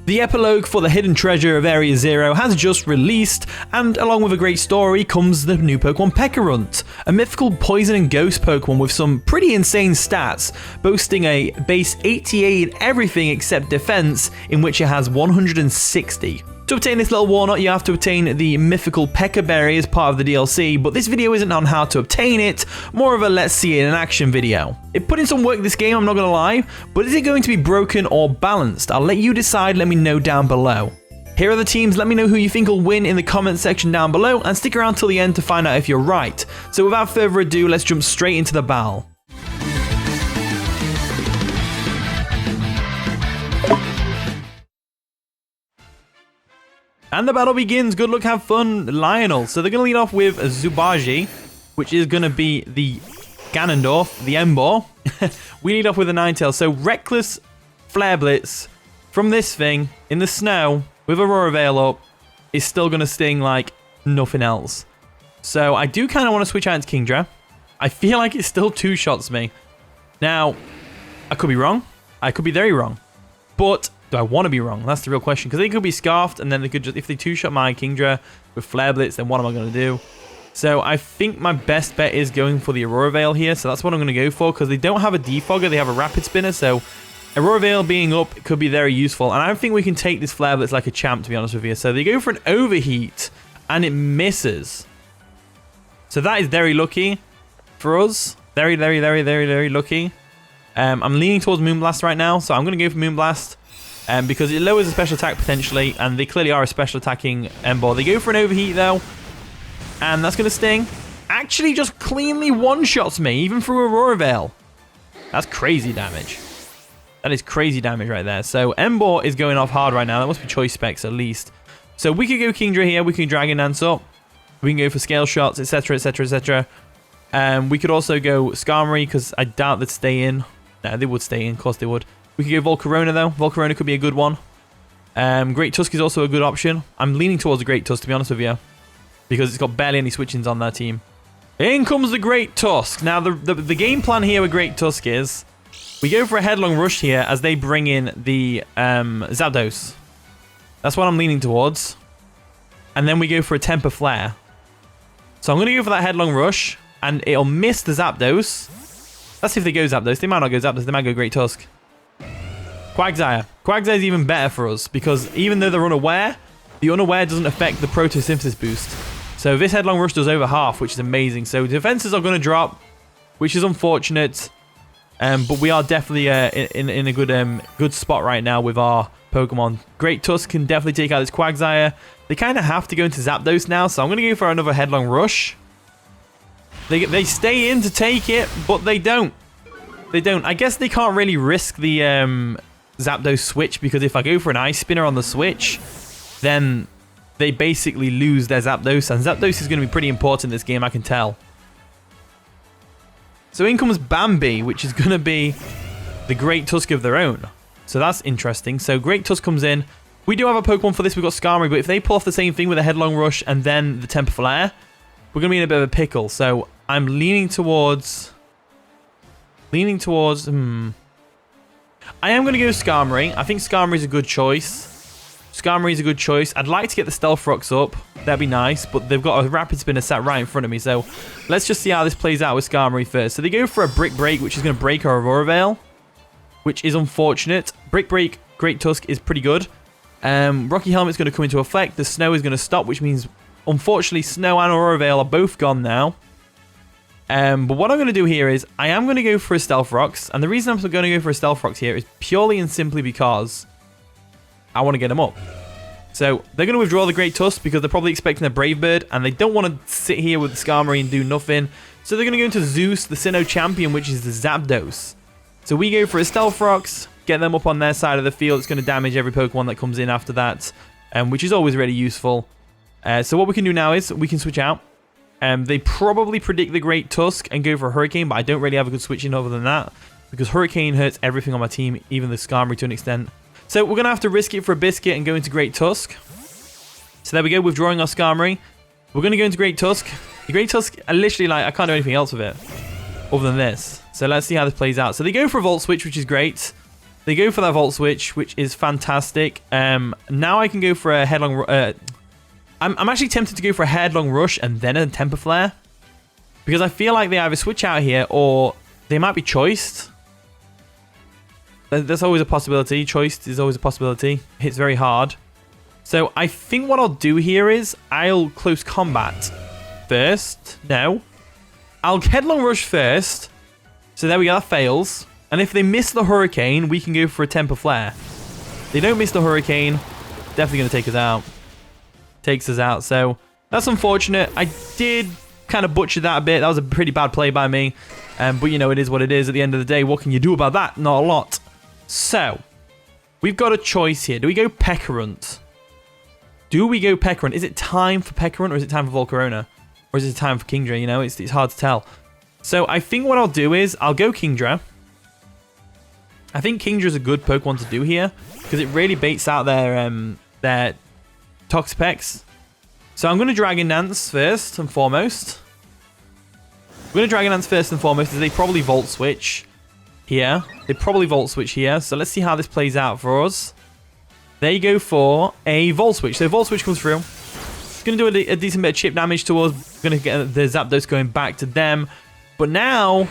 The epilogue for the hidden treasure of Area Zero has just released, and along with a great story comes the new Pokemon Pecharunt, a mythical poison and ghost Pokemon with some pretty insane stats, boasting a base 88 in everything except defense, in which it has 160. To obtain this little walnut, you have to obtain the mythical Pecha Berry as part of the DLC, but this video isn't on how to obtain it, more of a let's see it in action video. It put in some work this game, I'm not gonna lie, but is it going to be broken or balanced? I'll let you decide, let me know down below. Here are the teams, let me know who you think will win in the comment section down below, and stick around till the end to find out if you're right. So without further ado, let's jump straight into the battle. And the battle begins. Good luck, have fun, Lionel. So they're going to lead off with Zubaji, which is going to be the Ganondorf, the Emboar. We lead off with a Ninetales. So Reckless Flare Blitz from this thing in the snow with Aurora Veil up is still going to sting like nothing else. So I do kind of want to switch out into Kingdra. I feel like it still two-shots me. Now, I could be wrong. I could be very wrong. But do I want to be wrong? That's the real question. Because they could be scarfed, and then they could just, if they two-shot my Kingdra with Flare Blitz, then what am I going to do? So I think my best bet is going for the Aurora Veil here. So that's what I'm going to go for, because they don't have a Defogger, they have a Rapid Spinner. So Aurora Veil being up could be very useful. And I think we can take this Flare Blitz like a champ, to be honest with you. So they go for an Overheat, and it misses. So that is very lucky for us. Very, very, very, very, very lucky. I'm leaning towards Moonblast right now, so I'm going to go for Moonblast. Because it lowers the special attack potentially, and they clearly are a special attacking Emboar. They go for an Overheat though, and that's going to sting. Actually just cleanly one-shots me, even through Aurora Veil. That's crazy damage. That is crazy damage right there. So Emboar is going off hard right now. That must be choice specs at least. So we could go Kingdra here, we can Dragon Dance up, we can go for Scale Shots, etc, etc, etc. We could also go Skarmory, because I doubt they'd stay in. No, they would stay in, of course they would. We could go Volcarona though. Volcarona could be a good one. Great Tusk is also a good option. I'm leaning towards a Great Tusk, to be honest with you, because it's got barely any switch-ins on their team. In comes the Great Tusk. Now, the game plan here with Great Tusk is we go for a Headlong Rush here as they bring in the Zapdos. That's what I'm leaning towards. And then we go for a Temper Flare. So I'm going to go for that Headlong Rush, and it'll miss the Zapdos. Let's see if they go Zapdos. They might not go Zapdos. They might go Great Tusk. Quagsire. Quagsire is even better for us, because even though they're unaware, the unaware doesn't affect the photosynthesis boost. So this Headlong Rush does over half, which is amazing. So defenses are going to drop, which is unfortunate. But we are definitely in a good spot right now with our Pokemon. Great Tusk can definitely take out this Quagsire. They kind of have to go into Zapdos now, so I'm going to go for another Headlong Rush. They stay in to take it, but they don't. They don't. I guess they can't really risk the Zapdos switch, because if I go for an Ice Spinner on the switch, then they basically lose their Zapdos, and Zapdos is going to be pretty important in this game, I can tell. So in comes Bambi, which is going to be the Great Tusk of their own. So that's interesting. So Great Tusk comes in. We do have a Pokemon for this. We've got Skarmory, but if they pull off the same thing with a Headlong Rush and then the Temper Flare, we're going to be in a bit of a pickle. So I'm leaning towards... I am going to go Skarmory. I think Skarmory is a good choice. Skarmory is a good choice. I'd like to get the Stealth Rocks up. That'd be nice, but they've got a Rapid Spinner sat right in front of me. So let's just see how this plays out with Skarmory first. So they go for a Brick Break, which is going to break our Aurora Veil, which is unfortunate. Brick Break, Great Tusk is pretty good. Rocky Helmet's going to come into effect. The Snow is going to stop, which means, unfortunately, Snow and Aurora Veil are both gone now. But what I'm going to do here is I am going to go for a Stealth Rocks. And the reason I'm going to go for a Stealth Rocks here is purely and simply because I want to get them up. So they're going to withdraw the Great Tusk because they're probably expecting a Brave Bird. And they don't want to sit here with the Skarmory and do nothing. So they're going to go into Zeus, the Sinnoh champion, which is the Zapdos. So we go for a Stealth Rocks, get them up on their side of the field. It's going to damage every Pokemon that comes in after that, which is always really useful. So what we can do now is we can switch out. They probably predict the Great Tusk and go for a Hurricane, but I don't really have a good switch in other than that, because Hurricane hurts everything on my team, even the Skarmory to an extent. So we're going to have to risk it for a Biscuit and go into Great Tusk. So there we go, withdrawing our Skarmory. We're going to go into Great Tusk. The Great Tusk, I literally, I can't do anything else with it other than this. So let's see how this plays out. So they go for a Volt Switch, which is great. They go for that Volt Switch, which is fantastic. Now I can go for a Headlong... I'm actually tempted to go for a Headlong Rush and then a Temper Flare. Because I feel like they either switch out here or they might be choiced. That's always a possibility. Choiced is always a possibility. Hits very hard. So I think what I'll do here is I'll Close Combat first. No. I'll Headlong Rush first. So there we go. That fails. And if they miss the Hurricane, we can go for a Temper Flare. They don't miss the Hurricane. Definitely going to take us out. Takes us out. So that's unfortunate. I did kind of butcher that a bit. That was a pretty bad play by me. But you know, it is what it is. At the end of the day, what can you do about that? Not a lot. So we've got a choice here. Do we go Pecharunt? Do we go Pecharunt? Is it time for Pecharunt or is it time for Volcarona? Or is it time for Kingdra? You know, it's hard to tell. So I think what I'll do is I'll go Kingdra. I think Kingdra is a good Pokemon to do here because it really baits out their Toxapex. So I'm going to Dragon Dance first and foremost. I'm going to Dragon Dance first and foremost as they probably Volt Switch here. They probably Volt Switch here. So let's see how this plays out for us. They go for a Volt Switch. So Volt Switch comes through. It's going to do a decent bit of chip damage to us. Going to get the Zapdos going back to them. But now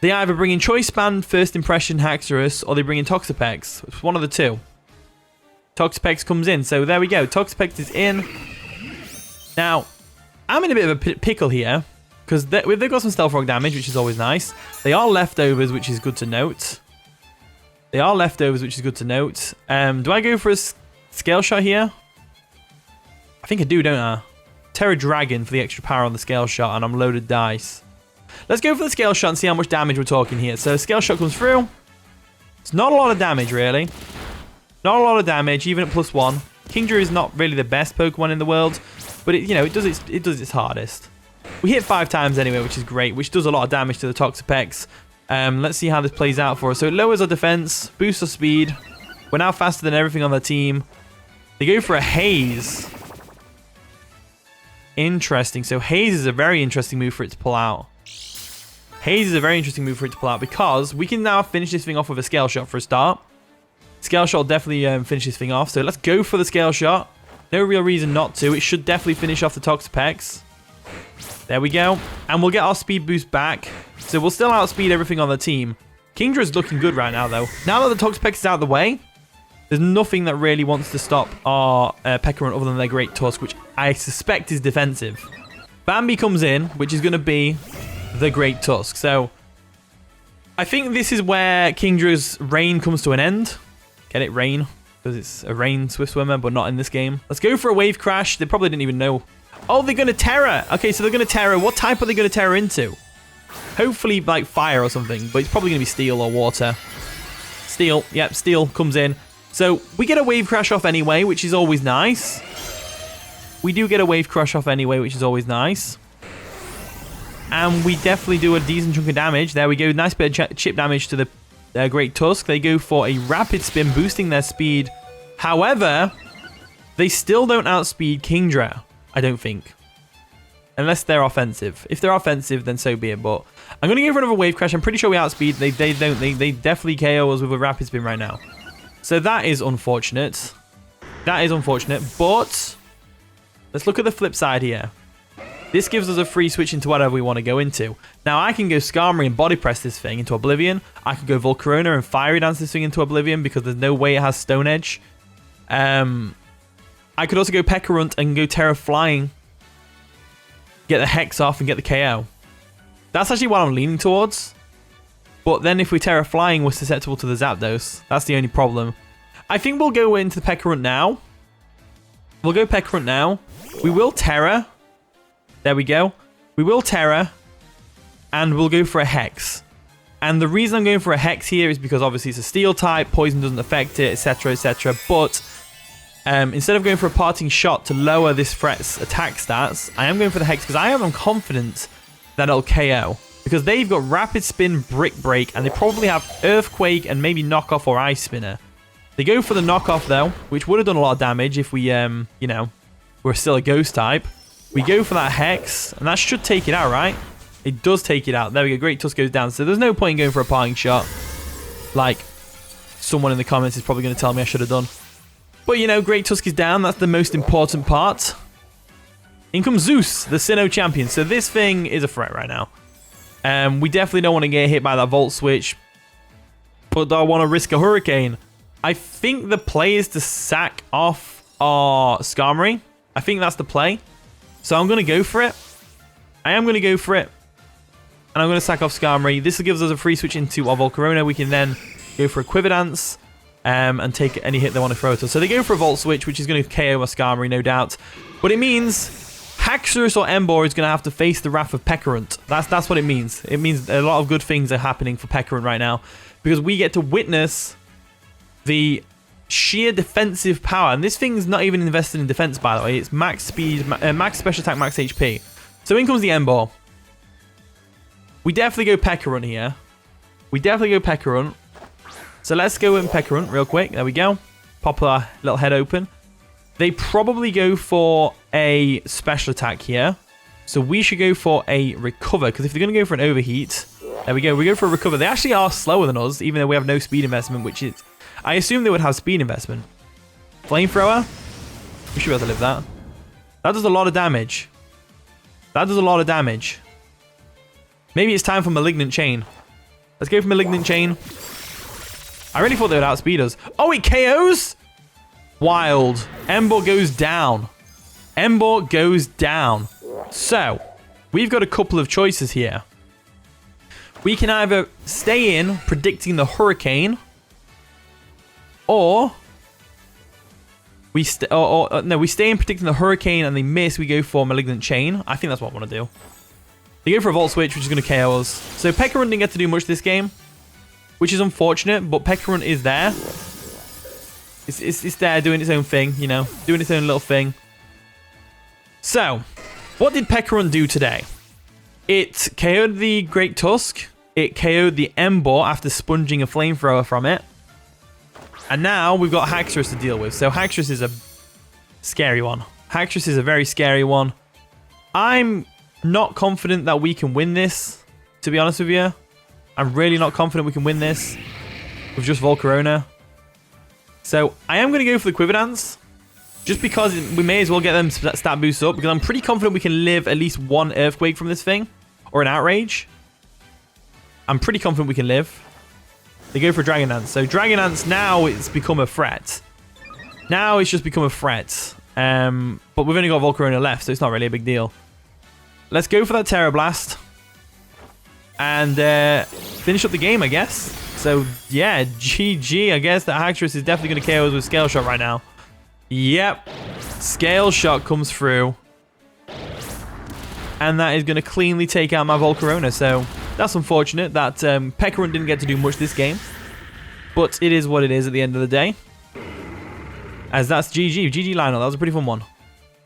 they either bring in Choice Band, First Impression, Haxorus, or they bring in Toxapex. It's one of the two. Toxapex comes in. So there we go. Toxapex is in. Now, I'm in a bit of a pickle here. Because they've got some Stealth Rock damage, which is always nice. They are leftovers, which is good to note. They are leftovers, which is good to note. Do I go for a Scale Shot here? I think I do, don't I? Terra Dragon for the extra power on the Scale Shot, and I'm loaded dice. Let's go for the Scale Shot and see how much damage we're talking here. So Scale Shot comes through. It's not a lot of damage, really. Not a lot of damage, even at +1. Kingdra is not really the best Pokemon in the world, but it does its hardest. We hit 5 times anyway, which is great, which does a lot of damage to the Toxapex. Let's see how this plays out for us. So it lowers our defense, boosts our speed. We're now faster than everything on the team. They go for a Haze. Interesting. So Haze is a very interesting move for it to pull out. Haze is a very interesting move for it to pull out because we can now finish this thing off with a Scale Shot for a start. Scale Shot will definitely finish this thing off. So let's go for the Scale Shot. No real reason not to. It should definitely finish off the Toxapex. There we go. And we'll get our speed boost back. So we'll still outspeed everything on the team. Kingdra is looking good right now, though. Now that the Toxapex is out of the way, there's nothing that really wants to stop our Pecharunt other than their Great Tusk, which I suspect is defensive. Bambi comes in, which is going to be the Great Tusk. So I think this is where Kingdra's reign comes to an end. Get it? Rain. Because it's a rain Swift Swimmer, but not in this game. Let's go for a Wave Crash. They probably didn't even know. Oh, they're going to Terra. Okay, so they're going to Terra. What type are they going to Terra into? Hopefully, like, fire or something. But it's probably going to be Steel or Water. Steel. Yep, Steel comes in. So we get a Wave Crash off anyway, which is always nice. We do get a Wave Crash off anyway, which is always nice. And we definitely do a decent chunk of damage. There we go. Nice bit of chip damage to the Great Tusk. They go for a Rapid Spin, boosting their speed. However, they still don't outspeed Kingdra, I don't think. Unless they're offensive. If they're offensive, then so be it. But I'm going to go for another Wave Crash. I'm pretty sure we outspeed. They don't. They definitely KO us with a Rapid Spin right now. So that is unfortunate. That is unfortunate. But let's look at the flip side here. This gives us a free switch into whatever we want to go into. Now, I can go Skarmory and Body Press this thing into Oblivion. I could go Volcarona and Fiery Dance this thing into Oblivion because there's no way it has Stone Edge. I could also go Pecharunt and go Terra Flying. Get the Hex off and get the KO. That's actually what I'm leaning towards. But then if we Terra Flying, we're susceptible to the Zapdos. That's the only problem. I think we'll go into the Pecharunt now. We'll go Pecharunt now. We will Terra. There we go. We will Terra. And we'll go for a Hex. And the reason I'm going for a Hex here is because obviously it's a Steel type. Poison doesn't affect it, etc, etc. But instead of going for a Parting Shot to lower this threat's attack stats, I am going for the Hex because I am confident that it'll KO. Because they've got Rapid Spin, Brick Break, and they probably have Earthquake and maybe Knockoff or Ice Spinner. They go for the Knockoff, though, which would have done a lot of damage if we, you know, were still a Ghost type. We go for that Hex, and that should take it out, right? It does take it out. There we go. Great Tusk goes down. So there's no point in going for a Parting Shot. Like, someone in the comments is probably going to tell me I should have done. But, you know, Great Tusk is down. That's the most important part. In comes Zeus, the Sinnoh champion. So this thing is a threat right now. We definitely don't want to get hit by that Volt Switch. But I want to risk a Hurricane. I think the play is to sack off our Skarmory. I think that's the play. So I'm going to go for it. I am going to go for it. And I'm going to sack off Skarmory. This gives us a free switch into our Volcarona. We can then go for a Quiver Dance and take any hit they want to throw at us. So they go for a Volt Switch, which is going to KO our Skarmory, no doubt. But it means Haxorus or Emboar is going to have to face the wrath of Pecharunt. That's what it means. It means a lot of good things are happening for Pecharunt right now. Because we get to witness the sheer defensive power. And this thing's not even invested in defense, by the way. It's max speed, max special attack, max HP. So in comes the Emboar. We definitely go Pecharunt here. We definitely go Pecharunt. So let's go in Pecharunt real quick. There we go. Pop our little head open. They probably go for a special attack here. So we should go for a recover. Because if they're going to go for an overheat... There we go. We go for a recover. They actually are slower than us, even though we have no speed investment, which is... I assume they would have speed investment. Flamethrower? We should be able to live that. That does a lot of damage. That does a lot of damage. Maybe it's time for Malignant Chain. Let's go for Malignant Chain. I really thought they would outspeed us. Oh, it KOs? Wild. Emboar goes down. Emboar goes down. So, we've got a couple of choices here. We can either stay in predicting the Hurricane, or we stay in predicting the Hurricane and they miss. We go for Malignant Chain. I think that's what I want to do. They go for a Volt Switch, which is going to KO us. So Pecharunt didn't get to do much this game, which is unfortunate, but Pecharunt is there. It's there doing its own thing, you know, doing its own little thing. So, what did Pecharunt do today? It KO'd the Great Tusk. It KO'd the Emboar after sponging a Flamethrower from it. And now we've got Haxorus to deal with. So Haxorus is a scary one. Haxorus is a very scary one. I'm not confident that we can win this, to be honest with you. I'm really not confident we can win this with just Volcarona. So I am going to go for the Quiver Dance, just because we may as well get them stat boosts up, because I'm pretty confident we can live at least one Earthquake from this thing, or an Outrage. I'm pretty confident we can live. They go for Dragon Dance. So Dragon Dance, now it's become a threat. Now it's just become a threat. But we've only got Volcarona left, so it's not really a big deal. Let's go for that Terra Blast. And finish up the game, I guess. So, yeah, GG. I guess that Haxorus is definitely going to KO us with Scale Shot right now. Yep. Scale Shot comes through. And that is going to cleanly take out my Volcarona. So, that's unfortunate that Pecharunt didn't get to do much this game. But it is what it is at the end of the day. As that's GG. GG Lionel. That was a pretty fun one.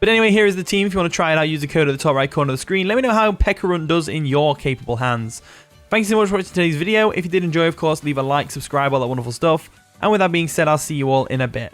But anyway, here is the team. If you want to try it out, use the code at the top right corner of the screen. Let me know how Pecharunt does in your capable hands. Thank you so much for watching today's video. If you did enjoy, of course, leave a like, subscribe, all that wonderful stuff. And with that being said, I'll see you all in a bit.